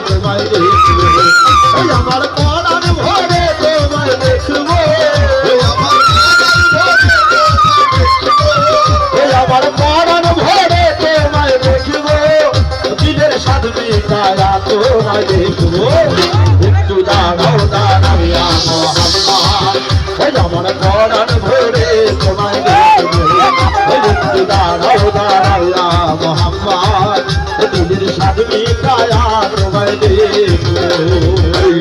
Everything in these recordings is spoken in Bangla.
তোমায় দেখবো আমার পরাণ ভরে তোমায় দেখবো আমার পরাণ ভরে তোমায় দেখবো দিলের স্বাদ মিটায়া তোমায় দেখবো একটু দাঁড়াও দাঁড়াইয়া মোহাম্মদ আমার পরাণ ভরে তোমায় দেখবো একটু দাঁড়াও দাঁড়াইয়া মোহাম্মদ দিলের স্বাদ মিটায়া তোমায় দেখবো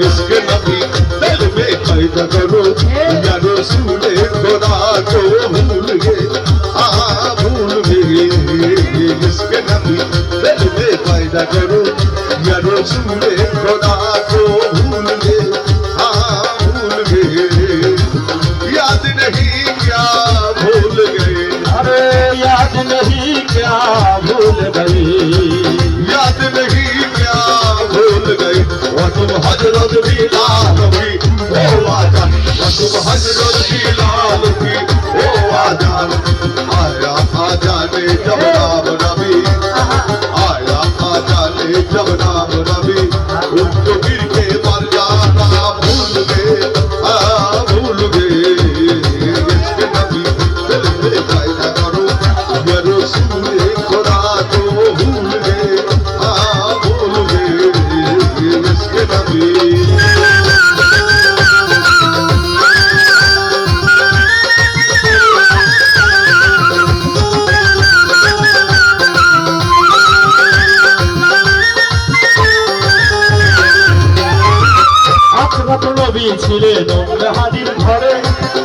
इसके नबी दिल में पैदा करो या रसूले खुदा को भूल गए भूल गए इसके नबी दिल में पैदा करो या रसूले खुदा को भूल गए भूल गए याद नहीं क्या भूल गए अरे याद नहीं क्या भूल गई याद नहीं क्या भूल गई तुम हजरत बिलाल की ओ आजान तुम हजरत बिलाल की ओ आजान आया आजाने जब नाम नबी आया आजाने जब नाम नबी उनको गिर के मर जाना भूल गए इसके नबी दिल में पैदा करो ये रसूल खुदा को भूल गए भूल गए इसके नबी নবী ছিলেন হাদির ঘরে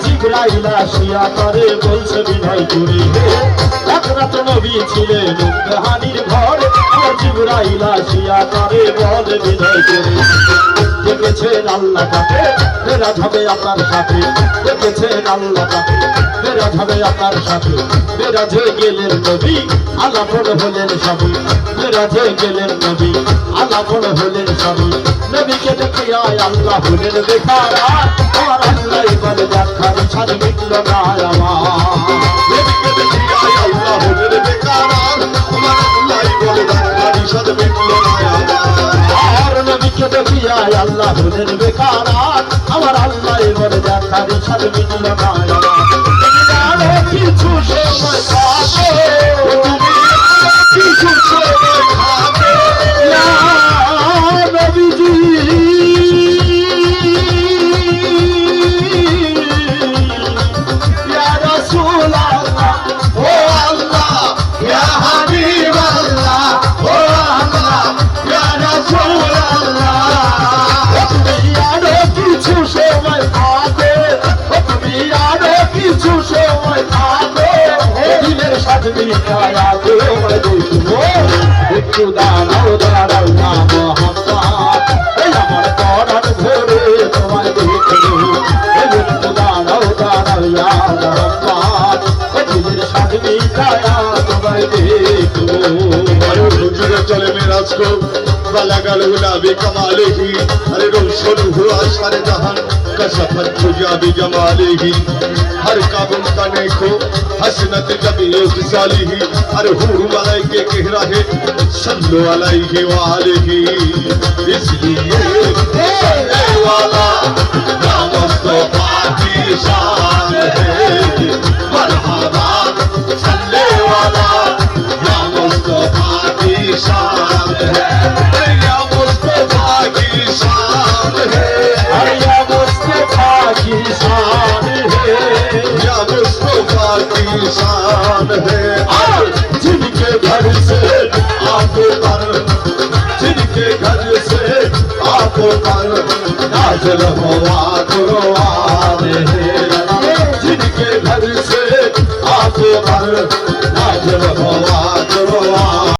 জিবরাইল আসিয়া করে বলছে বিনয় করে এক রাত নবী ছিলেন হাদির ঘরে জিবরাইল আসিয়া করে বলে বিনয় করে দেখেছেন আল্লাহ তাকে মেরাজ হবে আপনার সাথে দেখেছেন আল্লাহ তাকে মেরাজ হবে আপনার সাথে মেরাজে গেলেন নবী আলাপন হলেন সবই মেরাজে গেলেন নবী আলাপন হলেন সবই নবীকে দেখিয়া আল্লাহ হলেন বেকারা আমার আল্লাহ বলে দেখার ছাদ মিটল না আমার নবীকে দেখিয়া আল্লাহ হলেন বেকারা আমার আল্লাহ বলে দেখার ছাদ মিটল না আমার নবীকে দেখিয়া আল্লাহ হলেন বেকারা আমার আল্লাহ বলে দেখার ছাদ মিটল না আমার কিছু সময় থাকে কিছু সময় থাকে নবীজি ইয়া রাসূলুল্লাহ ও আল্লাহ ইয়া হাবিবাল্লাহ ও আল্লাহ ইয়া রাসূলুল্লাহ তুমি আরো কিছু সময় থাকে তুমি আরো কিছু সময় থাকে দিলের সাথে মিটায়া তোমায় দেখবো একটু দাঁড়াও দাঁড়াও না মোহাম্মদ আমার পরাণ ভরে তোমায় দেখবো একটু দাঁড়াও দাঁড়াও ইয়া মোহাম্মদ দিলের সাথে মিটায়া তোমায় দেখবো হুজুরে চলে মেরাজ को बलगल गुलाबी कमाले ही अरे रोशन हुआ सारे जहान का सफर खुजा भी जमाले ही हर काबुल का नेको हसनत जबी साली ही अरे हूर मलाइके कह रहे सल्लो अलैहि वालेही इसलिए सल्ले वाला या मुस्तफा की शान है मरहबा सल्ले वाला या मुस्तफा की शान है या मुस्तफा की शान है या मुस्तफा की शान है या मुस्तफा की शान है जिनके घर से आंखों पर जिनके घर से आंखों पर नाज़िल हुआ कुरान है जिनके घर से आंखों पर नाज़िल हुआ कुरान